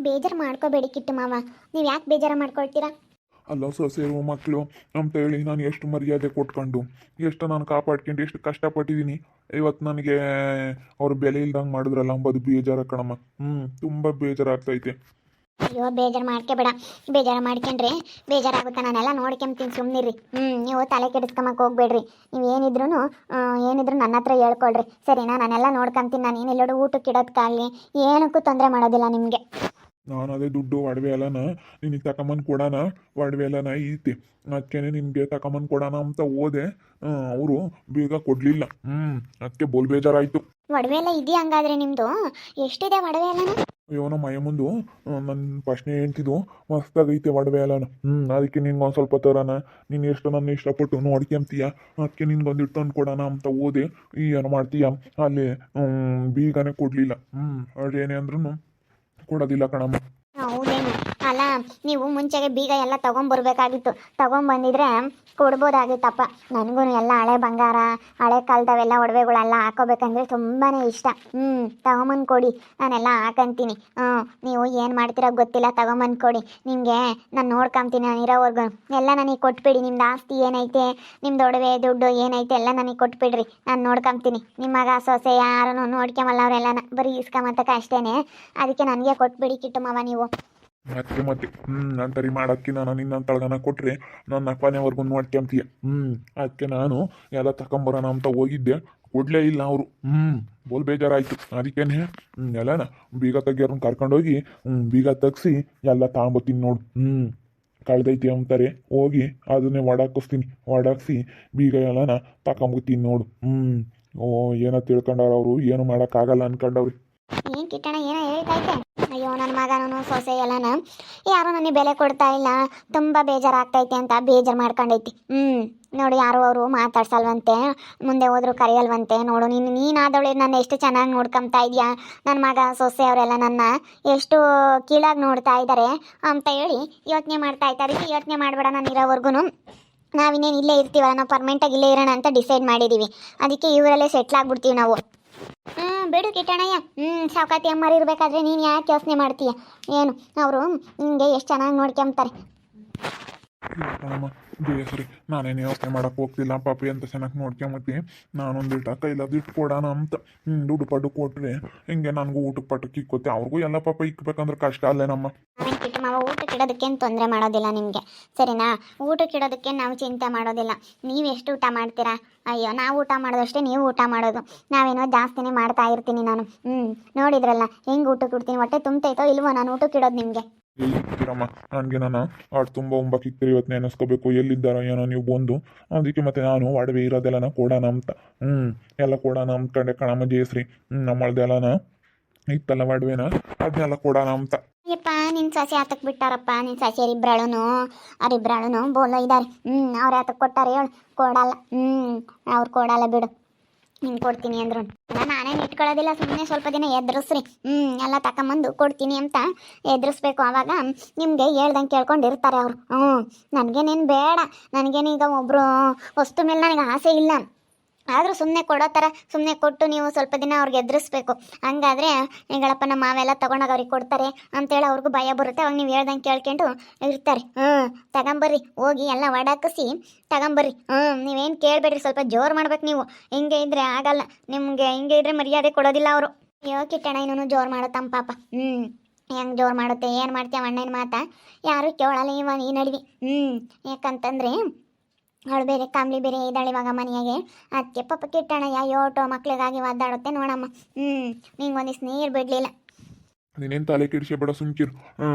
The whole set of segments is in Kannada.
ಬೇಜಾರು ಮಾಡ್ಕೋಬೇಡಿ ಕಿಟ್ಟು ಮಾವ. ನೀವು ಯಾಕೆ ಬೇಜಾರು ಮಾಡ್ಕೊಳ್ತೀರಾ? ಅಲ್ಲ ಸೊಸೆರು ಮಕ್ಕಳು ಅಂತ ಹೇಳಿ ನಾನು ಎಷ್ಟು ಮರ್ಯಾದೆ ಕೊಟ್ಕೊಂಡು ಎಷ್ಟು ನಾನು ಕಾಪಾಡ್ಕೊಂಡು ಎಷ್ಟು ಕಷ್ಟಪಟ್ಟಿದ್ದೀನಿ. ಇವತ್ತು ನನಗೆ ಅವ್ರ ಬೆಲೆ ಇಲ್ದಂಗೆ ಮಾಡಿದ್ರಲ್ಲ ಅಂಬೋದು ಬೇಜಾರ ಕಣಮ್ಮ. ತುಂಬ ಬೇಜಾರಾಗ್ತೈತೆ. ಅಯ್ಯೋ ಬೇಜಾರು ಮಾಡ್ಕೋಬೇಡ. ಬೇಜಾರು ಮಾಡ್ಕೊಂಡ್ರೆ ಬೇಜಾರಾಗುತ್ತೆ. ನಾನೆಲ್ಲ ನೋಡ್ಕೊಂತೀನಿ, ಸುಮ್ಮನಿರಿ. ನೀವು ತಲೆ ಕೆಡಿಸ್ಕೊಂಬಕ್ಕೆ ಹೋಗ್ಬೇಡ್ರಿ. ನೀವು ಏನಿದ್ರು ನನ್ನ ಹತ್ರ ಹೇಳ್ಕೊಳ್ರಿ, ಸರಿನಾ? ನಾನೆಲ್ಲ ನೋಡ್ಕೊಂತೀನಿ. ನಾನು ಏನಿಲ್ಲೋಡು ಊಟಕ್ಕೆ ಇಡೋದಕ್ಕಾಗಲಿ ಏನಕ್ಕೂ ತೊಂದರೆ ಮಾಡೋದಿಲ್ಲ ನಿಮಗೆ. ನಾನು ಅದೇ ದುಡ್ಡು ಒಡವೆ ಎಲ್ಲನ ನಿನಗೆ ತಗೊಂಬಂದು ಕೊಡೋಣ, ಒಡವೆ ಎಲ್ಲನ ಐತಿ, ಅದಕ್ಕೆ ನಿನಗೆ ತಗೊಂಬಂದು ಕೊಡೋಣ ಅಂತ ಹೋದೆ. ಅವರು ಬೇಗ ಕೊಡಲಿಲ್ಲ. ಅದಕ್ಕೆ ಬೋಲ್ ಬೇಜಾರಾಯಿತು. ಒಡವೆ ಎಲ್ಲ ಇದೆಯಾ ಹಂಗಾದ್ರೆ ನಿಮ್ಮದು? ಎಷ್ಟಿದೆ ಒಡವೆ ಎಲ್ಲನ? ಅಯ್ಯೋ ನಮ್ಮ ಮಯ ಮುಂದು ನನ್ನ ಪ್ರಶ್ನೆ ಹೇಳ್ತಿದ್ದು ಮಸ್ತಾಗೈತೆ ಒಡವೆ ಎಲ್ಲನ. ಅದಕ್ಕೆ ನಿನ್ಗೊಂದು ಸ್ವಲ್ಪ ತರೋಣ, ನೀನು ಎಷ್ಟು ನನ್ನ ಇಷ್ಟಪಟ್ಟು ನೋಡ್ಕೊಂತೀಯ, ಅದಕ್ಕೆ ನಿನ್ಗೊಂದಿಟ್ಟು ತಂದು ಕೊಡೋಣ ಅಂತ ಹೋದೆ. ಏನು ಮಾಡ್ತೀಯ, ಅಲ್ಲಿ ಬೀಗನೇ ಕೊಡಲಿಲ್ಲ. ಅದೇನೇ ಅಂದ್ರೂ ಕೊಡೋದಿಲ್ಲ ಕಣಮ್ಮ. ಹೌದೇನು? ಅಲ್ಲ, ನೀವು ಮುಂಚೆಗೆ ಬೀಗ ಎಲ್ಲ ತೊಗೊಂಬರ್ಬೇಕಾಗಿತ್ತು. ತೊಗೊಂಬಂದಿದ್ರೆ ಕೊಡ್ಬೋದಾಗಿತ್ತಪ್ಪ. ನನಗೂ ಎಲ್ಲ ಹಳೆ ಬಂಗಾರ, ಹಳೆ ಕಾಲದವೆಲ್ಲ ಒಡವೆಗಳೆಲ್ಲ ಹಾಕೋಬೇಕಂದ್ರೆ ತುಂಬಾ ಇಷ್ಟ. ತಗೊಂಬಂದು ಕೊಡಿ, ನಾನೆಲ್ಲ ಹಾಕಂತೀನಿ. ನೀವು ಏನು ಮಾಡ್ತೀರೋ ಗೊತ್ತಿಲ್ಲ, ತಗೊಂಬಂದು ಕೊಡಿ. ನಿಮಗೆ ನಾನು ನೋಡ್ಕೊಂತೀನಿ. ನಾನು ಇರೋವರೆಗೂ ಎಲ್ಲ ನನಗೆ ಕೊಟ್ಬಿಡಿ. ನಿಮ್ದು ಆಸ್ತಿ ಏನೈತೆ, ನಿಮ್ದು ಒಡವೆ ದುಡ್ಡು ಏನೈತೆ ಎಲ್ಲ ನನಗೆ ಕೊಟ್ಬಿಡ್ರಿ. ನಾನು ನೋಡ್ಕೊಂತೀನಿ. ನಿಮ್ಮ ಮಗ ಸೊಸೆ ಯಾರನ್ನು ನೋಡ್ಕೊಂಬಲ್ಲ, ಅವರೆಲ್ಲ ಬರೀ ಇಸ್ಕೊಂಬತ್ತಕ್ಕೆ ಅಷ್ಟೇ. ಅದಕ್ಕೆ ನನಗೆ ಕೊಟ್ಬಿಡಿ ಕಿಟ್ಟು ಮಾವ ನೀವು. ಮತ್ತೆ ನಾನು ತರಿ ಮಾಡೋಕ್ಕೆ ನಾನು ನಿನ್ನ ತಳಗನ ಕೊಟ್ಟರೆ ನನ್ನ ಕೊನೆವರೆಗೂ ನೋಡ್ಕೊಂತೀಯ. ಅದಕ್ಕೆ ನಾನು ಎಲ್ಲ ತಗೊಂಬರೋಣ ಅಂತ ಹೋಗಿದ್ದೆ, ಕೊಡಲೇ ಇಲ್ಲ ಅವರು. ಬೋಲ್ ಬೇಜಾರಾಯಿತು. ಅದಕ್ಕೇನೆ ಎಲ್ಲನ ಬೀಗ ತೆಗಿಯೋರನ್ನ ಕರ್ಕೊಂಡೋಗಿ ಬೀಗ ತೆಗ್ಸಿ ಎಲ್ಲ ತಗೊಂಬತ್ತೀನಿ ನೋಡು. ಕಳ್ದೈತಿ ಅಂತಾರೆ, ಹೋಗಿ ಅದನ್ನೇ ಒಡಾಕಿಸ್ತೀನಿ. ಒಡಾಕ್ಸಿ ಬೀಗ ಎಲ್ಲನ ತಗೊಂಬತ್ತೀನಿ ನೋಡು. ಏನೋ ತಿಳ್ಕೊಂಡವ್ರು ಅವರು, ಏನು ಮಾಡೋಕ್ಕಾಗಲ್ಲ ಅನ್ಕೊಂಡವ್ರಿ. ಏನು ಕಿಟ್ಟಣ ಏನೋ ಹೇಳ್ತೈತೆ? ಅಯ್ಯೋ ನನ್ನ ಮಗನೂ ಸೊಸೆ ಎಲ್ಲನ ಯಾರೂ ನನಗೆ ಬೆಲೆ ಕೊಡ್ತಾ ಇಲ್ಲ, ತುಂಬ ಬೇಜಾರಾಗ್ತೈತೆ ಅಂತ ಬೇಜಾರು ಮಾಡ್ಕೊಂಡೈತಿ. ನೋಡು, ಯಾರು ಅವರು ಮಾತಾಡ್ಸಲ್ವಂತೆ, ಮುಂದೆ ಹೋದ್ರು ಕರೆಯಲ್ವಂತೆ. ನೋಡು, ನೀನಾದವಳೆ ನನ್ನ ಎಷ್ಟು ಚೆನ್ನಾಗಿ ನೋಡ್ಕೊತಾ ಇದೆಯಾ. ನನ್ನ ಮಗ ಸೊಸೆ ಅವರೆಲ್ಲ ನನ್ನ ಎಷ್ಟು ಕೀಳಾಗಿ ನೋಡ್ತಾ ಇದ್ದಾರೆ ಅಂತ ಹೇಳಿ ಯೋಚನೆ ಮಾಡ್ತಾ ಇದ್ದಾರೆ. ಅದಕ್ಕೆ ಯೋಚನೆ ಮಾಡಬೇಡ, ನಾನು ಇರೋವರೆಗೂ ನಾವಿನ್ನೇನು ಇಲ್ಲೇ ಇರ್ತೀವಲ್ಲ, ನಾವು ಪರ್ಮನೆಂಟಾಗಿ ಇಲ್ಲೇ ಇರೋಣ ಅಂತ ಡಿಸೈಡ್ ಮಾಡಿದ್ದೀವಿ. ಅದಕ್ಕೆ ಇವರಲ್ಲೇ ಸೆಟ್ಲ್ ಆಗ್ಬಿಡ್ತೀವಿ ನಾವು. ಬಿಡು ಕಿಟ್ಟಣಯ್ಯ. ಸಾವ್ಕಾತಿ ಅಮ್ಮರು ಇರಬೇಕಾದ್ರೆ ನೀನು ಯಾಕೆ ಯೋಚನೆ ಮಾಡ್ತೀಯ? ಏನು ಅವರು ನಿಮಗೆ ಎಷ್ಟು ಚೆನ್ನಾಗಿ ನೋಡ್ಕೊಂತಾರೆ. ಬೇಸರಿ, ನಾನೇನು ಯೋಚನೆ ಮಾಡೋಕೆ ಹೋಗ್ತಿಲ್ಲ. ಪಾಪಿ ಅಂತ ಚೆನ್ನಾಗಿ ನೋಡ್ಕೊಂಬತ್ತಿ. ನಾನೊಂದಿಟ್ಟು ಕೈಲಾದ ಇಟ್ಟು ಕೊಡೋಣ ಅಂತ ದುಡ್ಡು ಪಡ್ಡು ಕೊಟ್ಟರೆ ಹಿಂಗೆ ನನಗೂ ಊಟಕ್ಕೆ ಪಟ್ಟಕ್ಕೆ ಇಕ್ಕೋತೆ, ಅವ್ರಿಗೂ ಎಲ್ಲ ಪಾಪ ಇಕ್ಬೇಕಂದ್ರೆ ಕಷ್ಟ ಅಲ್ಲೇ ನಮ್ಮ. ಕಿಟ್ಟು ಮಾವ ಊಟಕ್ಕೆ ಇಡೋದಕ್ಕೇನು ತೊಂದರೆ ಮಾಡೋದಿಲ್ಲ ನಿಮಗೆ, ಸರಿನಾ? ಊಟಕ್ಕೆ ಇಡೋದಕ್ಕೆ ನಾವು ಚಿಂತೆ ಮಾಡೋದಿಲ್ಲ. ನೀವು ಎಷ್ಟು ಊಟ ಮಾಡ್ತೀರಾ? ಅಯ್ಯೋ, ನಾವು ಊಟ ಮಾಡೋದಷ್ಟೇ ನೀವು ಊಟ ಮಾಡೋದು. ನಾವೇನೋ ಜಾಸ್ತಿನೇ ಮಾಡ್ತಾ ಇರ್ತೀನಿ ನಾನು. ನೋಡಿದ್ರಲ್ಲ ಹೆಂಗೆ ಊಟಕ್ಕೆ ಇಡ್ತೀನಿ. ಹೊಟ್ಟೆ ತುಂಬ್ತೈತೋ ಇಲ್ವೋ ನಾನು ಊಟಕ್ಕೆ ಇಡೋದು ನಿಮಗೆ? ಇರ್ತೀರಮ್ಮ, ನನಗೆ ನಾನು ಆಟ ತುಂಬ ಒಂಬಕ್ಕಿಕ್ತಿರಿ. ಇವತ್ತು ನೆನೆಸ್ಕೋಬೇಕು ಎಲ್ಲಿದ್ದಾರೋ ಏನೋ ನೀವು ಬಂದು. ಅದಕ್ಕೆ ಮತ್ತೆ ನಾನು ಒಡವೆ ಇರೋದೆಲ್ಲನ ಕೊಡೋಣ ಅಂತ ಎಲ್ಲ ಕೊಡೋಣ ಅಂದ್ಕೊಂಡೆ ಕಣಮ್ಮ ಜಯಶ್ರೀ. ನಮ್ಮಳ್ದೆಲ್ಲನ ಇತ್ತಲ್ಲ ಒಡವೆನ, ಅದನ್ನೆಲ್ಲ ಕೊಡೋಣ ಅಂತ. ಅಯ್ಯಪ್ಪ, ನಿನ್ನ ಸಸಿ ಆತಕ್ಕೆ ಬಿಟ್ಟಾರಪ್ಪ. ನಿನ್ನ ಸಸಿಯರು ಅವರಿಬ್ರಾಳು ಬೋಲ ಇದ್ದಾರೆ. ಅವ್ರು ಆತಕ್ಕೆ ಕೊಟ್ಟಾರೆ ಹೇಳು? ಕೊಡಲ್ಲ. ಅವ್ರು ಕೊಡಲ್ಲ ಬಿಡು. ಹಿಂಗೆ ಕೊಡ್ತೀನಿ ಅಂದ್ರು ನಾನೇನು ಇಟ್ಕೊಳ್ಳೋದಿಲ್ಲ. ಸುಮ್ಮನೆ ಸ್ವಲ್ಪ ದಿನ ಎದುರಿಸ್ರಿ. ಎಲ್ಲ ತಗೊಂಬಂದು ಕೊಡ್ತೀನಿ ಅಂತ ಎದುರಿಸ್ಬೇಕು. ಆವಾಗ ನಿಮಗೆ ಹೇಳ್ದಂಗೆ ಕೇಳ್ಕೊಂಡಿರ್ತಾರೆ ಅವರು. ನನಗೇನೇನು ಬೇಡ, ನನಗೇನೀಗ ಒಬ್ಬರು ವಸ್ತು ಮೇಲೆ ನನಗೆ ಆಸೆ ಇಲ್ಲ. ಆದರೂ ಸುಮ್ಮನೆ ಕೊಡೋ ಥರ ಸುಮ್ಮನೆ ಕೊಟ್ಟು ನೀವು ಸ್ವಲ್ಪ ದಿನ ಅವ್ರಿಗೆ ಎದುರಿಸ್ಬೇಕು. ಹಂಗಾದರೆ ಹೆಂಗಳಪ್ಪ ನಮ್ಮ ಮಾವೆಲ್ಲ ತೊಗೊಂಡಾಗ ಅವ್ರಿಗೆ ಕೊಡ್ತಾರೆ ಅಂತೇಳಿ ಅವ್ರಿಗೂ ಭಯ ಬರುತ್ತೆ. ಅವಾಗ ನೀವು ಹೇಳ್ದಂಗೆ ಕೇಳ್ಕೊಂಡು ಇರ್ತಾರೆ. ತಗೊಂಬರ್ರಿ, ಹೋಗಿ ಎಲ್ಲ ಒಡಾಕಿಸಿ ತಗೊಂಬರ್ರಿ. ನೀವೇನು ಕೇಳಬೇಡ್ರಿ, ಸ್ವಲ್ಪ ಜೋರು ಮಾಡ್ಬೇಕು ನೀವು. ಹಿಂಗೆ ಇದ್ರೆ ಆಗಲ್ಲ ನಿಮಗೆ. ಹಿಂಗೆ ಇದ್ರೆ ಮರ್ಯಾದೆ ಕೊಡೋದಿಲ್ಲ ಅವರು. ಅಯ್ಯೋ ಕಿಟ್ಟಣ, ಇನ್ನೂ ಜೋರು ಮಾಡುತ್ತಮ್ಮ ಪಾಪ. ಹೆಂಗೆ ಜೋರು ಮಾಡುತ್ತೆ, ಏನು ಮಾಡ್ತೀಯ ಅಣ್ಣನ ಮಾತಾ ಯಾರು ಕೇಳಲ್ಲ ಇವಾಗ ಈ ನಡುವೆ. ಯಾಕಂತಂದರೆ ಅವಳು ಬೇರೆ ಕಾಮ್ಲಿ ಬೇರೆ ಇದ್ದಾಳೆ ಇವಾಗ ಮನೆಯಾಗೆ. ಅದಕ್ಕೆ ಪಾಪ ಕಿಟ್ಟಣಯ್ಯ ಯೋಟೋ ಮಕ್ಳಿಗಾಗಿ ಒದ್ದಾಡುತ್ತೆ ನೋಡಮ್ಮ. ನಿಂಗೊಂದಿಷ್ಟು ನೀರು ಬಿಡಲಿಲ್ಲ. ನೀನೇನು ತಲೆ ಕೆಡಿಸ್ಬೇಡ, ಸುಮ್ಕಿರು.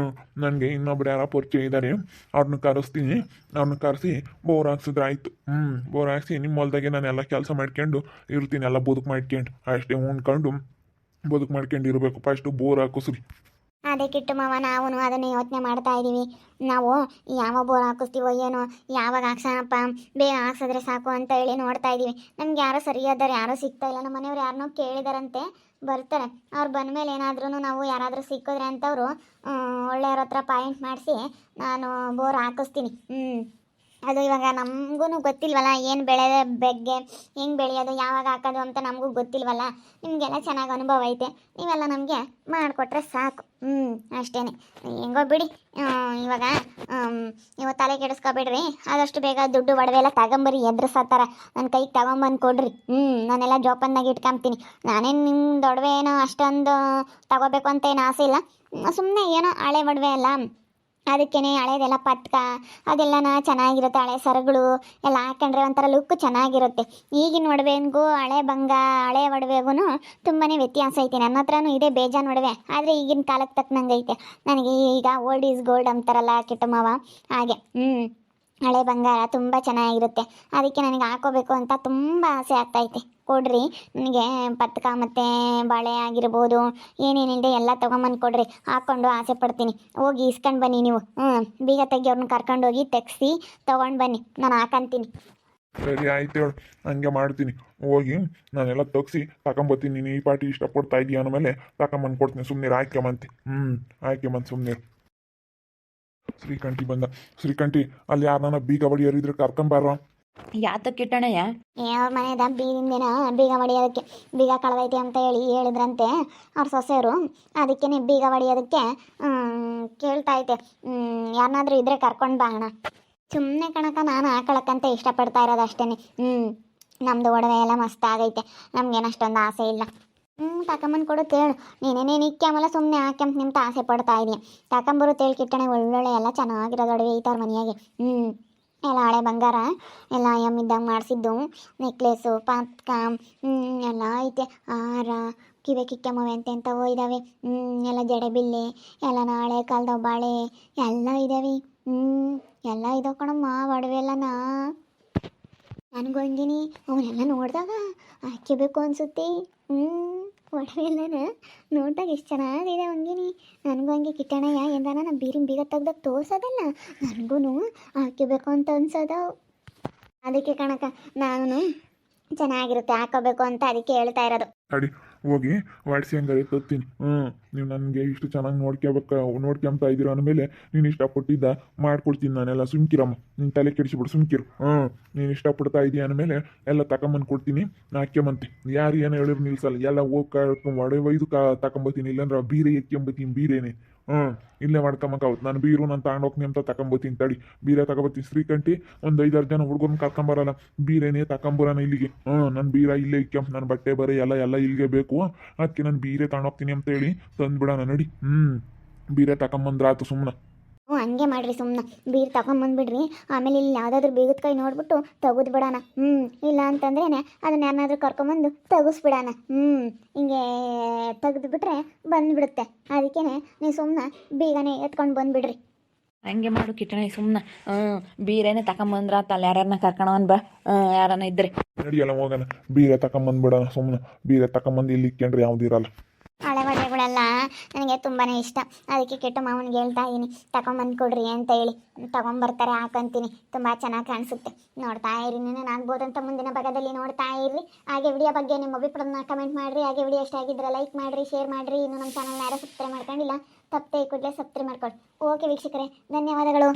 ನನಗೆ ಇನ್ನೊಬ್ರು ಯಾರೋ ಪರಿಚಯ ಇದ್ದಾರೆ, ಅವ್ರನ್ನ ಕರೆಸ್ತೀನಿ. ಅವ್ರನ್ನ ಕರೆಸಿ ಬೋರ್ ಹಾಕ್ಸಿದ್ರೆ ಆಯಿತು. ಬೋರ್ ಹಾಕ್ಸಿ ನಿಮ್ಮ ಹೊಲ್ದಾಗೆ ನಾನು ಎಲ್ಲ ಕೆಲಸ ಮಾಡ್ಕೊಂಡು ಇರ್ತೀನಿ. ಎಲ್ಲ ಬದುಕು ಮಾಡ್ಕೊಂಡು ಅಷ್ಟೇ ಉಣ್ಕೊಂಡು ಬದುಕು ಮಾಡ್ಕೊಂಡು ಇರಬೇಕು. ಫಸ್ಟು ಬೋರ್ ಹಾಕಿಸ್ರಿ. ಅದೇ ಕಿಟ್ಟು ಮಾವ, ನಾವು ಅದನ್ನು ಯೋಚನೆ ಮಾಡ್ತಾ ಇದ್ದೀವಿ. ನಾವು ಯಾವ ಬೋರ್ ಹಾಕಿಸ್ತೀವೋ ಏನೋ, ಯಾವಾಗ ಹಾಕ್ಸೋಣಪ್ಪ, ಬೇಗ ಹಾಕ್ಸಿದ್ರೆ ಸಾಕು ಅಂತ ಹೇಳಿ ನೋಡ್ತಾ ಇದ್ದೀವಿ. ನಮ್ಗೆ ಯಾರೋ ಸರಿಯಾದವ್ರು ಯಾರೂ ಸಿಗ್ತಾ ಇಲ್ಲ. ನಮ್ಮ ಮನೆಯವ್ರು ಯಾರನ್ನೋ ಕೇಳಿದಾರಂತೆ, ಬರ್ತಾರೆ. ಅವ್ರು ಬಂದಮೇಲೆ ಏನಾದ್ರೂ ನಾವು ಯಾರಾದರೂ ಸಿಕ್ಕಿದ್ರೆ ಅಂತವರು ಒಳ್ಳೆಯವ್ರ ಹತ್ರ ಪಾಯಿಂಟ್ ಮಾಡಿಸಿ ನಾನು ಬೋರ್ ಹಾಕಿಸ್ತೀನಿ. ಅದು ಇವಾಗ ನಮಗೂ ಗೊತ್ತಿಲ್ವಲ್ಲ ಏನು ಬೆಳೆ ಬಗ್ಗೆ ಹೆಂಗೆ ಬೆಳೆಯೋದು ಯಾವಾಗ ಹಾಕೋದು ಅಂತ ನಮಗೂ ಗೊತ್ತಿಲ್ವಲ್ಲ. ನಿಮಗೆಲ್ಲ ಚೆನ್ನಾಗಿ ಅನುಭವ ಐತೆ, ನೀವೆಲ್ಲ ನಮಗೆ ಮಾಡಿಕೊಟ್ರೆ ಸಾಕು. ಅಷ್ಟೇ, ಹೆಂಗೋ ಬಿಡಿ. ಇವಾಗ ನೀವು ತಲೆ ಕೆಡಿಸ್ಕೊಬೇಡ್ರಿ, ಆದಷ್ಟು ಬೇಗ ದುಡ್ಡು ಒಡವೆ ಎಲ್ಲ ತಗೊಂಬರಿ, ಎದುರಿಸತ್ತಾರ ನನ್ನ ಕೈಗೆ ತಗೊಂಬಂದು ಕೊಡ್ರಿ. ನಾನೆಲ್ಲ ಜೋಪಾನಾಗಿ ಇಟ್ಕೊಂತೀನಿ. ನಾನೇನು ನಿಮ್ಮ ದೊಡವೆ ಏನೋ ಅಷ್ಟೊಂದು ತಗೋಬೇಕು ಅಂತ ಏನು ಆಸೆ ಇಲ್ಲ, ಸುಮ್ಮನೆ ಏನೋ ಹಳೆ ಒಡವೆ ಅಲ್ಲ, ಅದಕ್ಕೇನೆ ಹಳೇದೆಲ್ಲ ಪಟ್ಕ ಅದೆಲ್ಲನ ಚೆನ್ನಾಗಿರುತ್ತೆ. ಹಳೆ ಸರಗಳು ಎಲ್ಲ ಹಾಕೊಂಡ್ರೆ ಒಂಥರ ಲುಕ್ ಚೆನ್ನಾಗಿರುತ್ತೆ. ಈಗಿನ ಒಡವೆಗೂ ಹಳೆ ಒಡವೆಗೂ ತುಂಬಾ ವ್ಯತ್ಯಾಸ ಐತೆ. ನನ್ನ ಹತ್ರನೂ ಇದೆ ಬೇಜಾನ್ ಒಡವೆ, ಆದರೆ ಈಗಿನ ಕಾಲಕ್ಕೆ ತಕ್ಕನಂಗೆ ಐತೆ. ನನಗೆ ಈಗ ಓಲ್ಡ್ ಈಸ್ ಗೋಲ್ಡ್ ಅಂತಾರಲ್ಲ ಕಿಟ್ಟಮ್ಮವ, ಹಾಗೆ ಹಳೆ ಬಂಗಾರ ತುಂಬ ಚೆನ್ನಾಗಿರುತ್ತೆ. ಅದಕ್ಕೆ ನನಗೆ ಹಾಕೋಬೇಕು ಅಂತ ತುಂಬ ಆಸೆ ಆಗ್ತೈತೆ. ಕೊಡ್ರಿ ನನಗೆ ಪತ್ಕ ಮತ್ತು ಬಳೆ ಆಗಿರ್ಬೋದು, ಏನೇನಿದೆ ಎಲ್ಲ ತೊಗೊಂಬಂದು ಕೊಡ್ರಿ, ಹಾಕ್ಕೊಂಡು ಆಸೆ ಪಡ್ತೀನಿ. ಹೋಗಿ ಇಸ್ಕೊಂಡು ಬನ್ನಿ ನೀವು. ಬೀಗ ತೆಗಿಯೋರ್ನ ಕರ್ಕೊಂಡೋಗಿ ತೆಗ್ಸಿ ತೊಗೊಂಡು ಬನ್ನಿ, ನಾನು ಹಾಕಂತೀನಿ. ಸರಿ ಆಯ್ತು ಹೇಳು, ಹಂಗೆ ಮಾಡ್ತೀನಿ. ಹೋಗಿ ನಾನೆಲ್ಲ ತೆಗ್ಸಿ ತಗೊಂಬತ್ತೀನಿ. ನೀನು ಈ ಪಾರ್ಟಿ ಇಷ್ಟಪಡ್ತಾ ಇದೀಯ ಅಂದಮೇಲೆ ತಗೊಂಬಂದು ಕೊಡ್ತೀನಿ. ಸುಮ್ಮನೆ ಆಯ್ಕೆಮಂತಿ ಆಯ್ಕೆಮಂತ ಸುಮ್ಮನೆ. ಶ್ರೀಕಂಠಿ ಅಲ್ಲಿ ಯಾರನ್ನ ಬೀಗ ಹೊಡಿಯೋರಿದ್ರೆ ಕರ್ಕೊಂಬಾರ. ಯಾತಕ್ಕೆ ಕಿಟ್ಟಣಯ್ಯ? ಅವ್ರ ಮನೆಯದ ಬೀಗಿಂದೇನ ಬೀಗ ಹೊಡಿಯೋದಕ್ಕೆ, ಬೀಗ ಕಳೆದೈತೆ ಅಂತ ಹೇಳಿದ್ರಂತೆ ಅವ್ರ ಸೊಸೆಯವರು. ಅದಕ್ಕೆ ಬೀಗ ಹೊಡಿಯೋದಕ್ಕೆ ಕೇಳ್ತಾ ಐತೆ, ಯಾರನ್ನಾದ್ರೂ ಇದ್ರೆ ಕರ್ಕೊಂಡು ಬಾ ಅಣ್ಣ. ಸುಮ್ಮನೆ ಕಣಕ, ನಾನು ಹಾಕೊಳಕ್ಕಂತ ಇಷ್ಟಪಡ್ತಾ ಇರೋದು ಅಷ್ಟೇ. ನಮ್ಮದು ಒಡವೆ ಎಲ್ಲ ಮಸ್ತ್ ಆಗೈತೆ, ನಮ್ಗೇನು ಅಷ್ಟೊಂದು ಆಸೆ ಇಲ್ಲ. ತಗೊಂಬಂದು ಕೊಡುತ್ತೆ ಹೇಳು, ನೀನೇನೇ ನಿಕ್ಕಾಮಲ್ಲ ಸುಮ್ಮನೆ ಹಾಕ್ಯಂತ ನಿಮ್ತ ಆಸೆ ಪಡ್ತಾ ಇದೀಯ. ತಗೊಂಬರುತ್ತೆ ಹೇಳಿ ಕಿಟ್ಟಣೆ, ಒಳ್ಳೊಳ್ಳೆ ಎಲ್ಲ ಚೆನ್ನಾಗಿರೋದು ಒಡವೆ ಐತವ್ರ ಮನೆಯಾಗೆ. ಎಲ್ಲ ಹಳೆ ಬಂಗಾರ ಎಲ್ಲ ಯಮ್ಮಿದ್ದಂಗೆ ಮಾಡಿಸಿದ್ದು, ನೆಕ್ಲೆಸ್ಸು ಪತ್ಕ ಎಲ್ಲ ಐತೆ. ಹಾರ, ಕಿವೆ ಕಿಕ್ಕಮ್ಮವೆ ಎಂತೆಂಥವೋ ಇದ್ದಾವೆ. ಎಲ್ಲ ಜಡೆಬಿಲ್ಲೆ ಎಲ್ಲ ನಾಳೆ ಕಾಲದ ಬಾಳೆ ಎಲ್ಲ ಇದ್ದಾವೆ. ಎಲ್ಲ ಇದಾವೆ ಕಣಮ್ಮ ಒಡವೆ ಎಲ್ಲನ. ನನಗೂ ಹಂಗಿನಿ ಅವನ್ನೆಲ್ಲ ನೋಡಿದಾಗ ಹಾಕ್ಯಬೇಕು ಅನಿಸುತ್ತೆ. ಒಡವೆ ಎಲ್ಲನ ನೋಡಿದಾಗ ಎಷ್ಟು ಚೆನ್ನಾಗಿದೆ ಹಂಗಿನಿ. ನನಗೂ ಹಂಗೆ ಕಿಟ್ಟಣಯ್ಯ ಎಂದಾನ ನಮ್ಮ ಬೀಗ ತೆಗ್ದಾಗ ತೋರ್ಸೋದಲ್ಲ, ನನಗೂ ಹಾಕ್ಯಬೇಕು ಅಂತ ಅನ್ಸೋದು. ಅದಕ್ಕೆ ಕಣಕ ನಾನು ಚೆನ್ನಾಗಿರುತ್ತೆ ಹಾಕೋಬೇಕು ಅಂತ ಅದಕ್ಕೆ ಹೇಳ್ತಾ ಇರೋದು. ತಡಿ ಹೋಗಿ ವಾಡ್ಸಿ ಹಂಗಾರೆ ತತ್ತೀನಿ. ನೀವು ನನಗೆ ಇಷ್ಟು ಚೆನ್ನಾಗಿ ನೋಡ್ಕೊಂತ ಇದ್ದೀರ ಅಂದಮೇಲೆ ನೀನು ಇಷ್ಟಪಟ್ಟಿದ್ದ ಮಾಡ್ಕೊಡ್ತೀನಿ ನಾನೆಲ್ಲ. ಸುಮ್ಕಿರಮ್ಮ, ನಿನ್ನ ತಲೆ ಕೆಡಿಸಿಬಿಡು, ಸುಮ್ಕಿರು. ನೀನು ಇಷ್ಟಪಡ್ತಾ ಇದೀಯ ಅಂದಮೇಲೆ ಎಲ್ಲ ತಗೊಂಬಂದು ಕೊಡ್ತೀನಿ. ಹಾಕ್ಯಂಬಂತೆ ಯಾರು ಏನು ಹೇಳಿದ್ರು ನಿಲ್ಸಲ್ಲ, ಎಲ್ಲ ಹೋಗಿ ಒಯ್ದು ತಗೊಂಬತ್ತೀನಿ. ಇಲ್ಲಾಂದ್ರೆ ಬೀರೆ ಎಕ್ಕೊಂಬತ್ತೀನಿ, ಬೀರೇನೆ. ಇಲ್ಲೇ ಮಾಡ್ಕೊಂಬಕ್ಕಾವತ್ತು ನಾನು ಬೀರು ನಾನು ತಗೊಂಡೋಗ್ತೀನಿ ಅಂತ ತಗೊಂಬತ್ತೀನಿ. ತಡಿ ಬೀರೆ ತಗೊಬತ್ತೀನಿ. ಶ್ರೀಕಂಠಿ ಒಂದು 5-6 ಜನ ಹುಡುಗರನ್ನ ಕರ್ಕೊಂಬರಲ್ಲ, ಬೀರೇನೆ ತಗೊಂಬರೋಣ ಇಲ್ಲಿಗೆ. ನನ್ನ ಬೀರ ಇಲ್ಲೇ ಇಕ್ಕೊಂಬ, ನನ್ನ ಬಟ್ಟೆ ಬರೀ ಎಲ್ಲ ಇಲ್ಲಿಗೆ ಬೇಕು, ಅದಕ್ಕೆ ನಾನು ಬೀರೆ ತಗೊಂಡೋಗ್ತೀನಿ ಅಂತ ಹೇಳಿ ತಂದ್ಬಿಡೋಣ. ನಡಿ ಬೀರೆ ತಗೊಂಬಂದ್ರಾತು ಸುಮ್ಮನೆ. ಹಂಗೆ ಮಾಡಿರಿ, ಸುಮ್ಮನೆ ಬೀರ್ ತಗೊಂಬಂದ್ಬಿಡ್ರಿ. ಆಮೇಲೆ ಇಲ್ಲಿ ಯಾವುದಾದ್ರೂ ಬೀಗದ ಕೈ ನೋಡ್ಬಿಟ್ಟು ತೆಗೆದು ಬಿಡೋಣ. ಇಲ್ಲ ಅಂತಂದ್ರೇ ಅದನ್ನ ಯಾರನ್ನಾದ್ರೂ ಕರ್ಕೊಂಬಂದು ತೆಗಿಸ್ಬಿಡೋಣ. ಹಿಂಗೆ ತೆಗೆದುಬಿಟ್ರೆ ಬಂದುಬಿಡುತ್ತೆ. ಅದಕ್ಕೇ ನೀವು ಸುಮ್ಮನೆ ಬೀಗನೇ ಎತ್ಕೊಂಡು ಬಂದುಬಿಡ್ರಿ. ಹಂಗೆ ಮಾಡು ಕಿಟ್ಟಣಯ್ಯ, ಸುಮ್ಮನೆ ಬೀರೇನೆ ತಗೊಂಬಂದ್ರಾತಲ್ಲ, ಯಾರನ್ನ ಕರ್ಕೊಂಡ್ ಬಾ, ಯಾರನ್ನ ಇದ್ರೆ. ನಡಿಯಲ್ಲ ಹೋಗೋಣ, ಬೀರೆ ತಗೊಂಬಂದ್ಬಿಡೋಣ ಸುಮ್ಮನೆ. ಬೀರೆ ತಗೊಂಬಂದು ಇಲ್ಲಿ ಇಕ್ಕೊಂಡ್ರೆ ಯಾವುದಿರಲ್ಲ. ಹಳೆ ಬಟ್ಟೆಗಳೆಲ್ಲ ನನಗೆ ತುಂಬಾ ಇಷ್ಟ. ಅದಕ್ಕೆ ಕೆಟ್ಟು ಮಾವನಿಗೆ ಹೇಳ್ತಾ ಇದ್ದೀನಿ ತಗೊಂಬಂದು ಕೊಡ್ರಿ ಅಂತ ಹೇಳಿ. ತೊಗೊಂಬರ್ತಾರೆ, ಹಾಕಂತೀನಿ. ತುಂಬ ಚೆನ್ನಾಗಿ ಕಾಣಿಸುತ್ತೆ. ನೋಡ್ತಾ ಇರಿ, ನೀನು ಆಗ್ಬೋದಂತ ಮುಂದಿನ ಭಾಗದಲ್ಲಿ ನೋಡ್ತಾ ಇರ್ರಿ. ಹಾಗೆ ವಿಡಿಯೋ ಬಗ್ಗೆ ನಿಮ್ಮ ಅಭಿಪ್ರಾಯನ ಕಮೆಂಟ್ ಮಾಡಿರಿ. ಹಾಗೆ ವಿಡಿಯೋ ಇಷ್ಟ ಆಗಿದ್ರೆ ಲೈಕ್ ಮಾಡಿರಿ, ಶೇರ್ ಮಾಡಿರಿ. ಇನ್ನು ನಮ್ಮ ಚಾನಲ್ನ ಯಾರು ಸಬ್ಸ್ಕ್ರೈಬ್ ಮಾಡ್ಕೊಂಡಿಲ್ಲ, ತಪ್ಪದೆ ಕೂಡಲೇ ಸಬ್ಸ್ಕ್ರೈಬ್ ಮಾಡ್ಕೊಳ್ಳಿ. ಓಕೆ ವೀಕ್ಷಕರೇ, ಧನ್ಯವಾದಗಳು.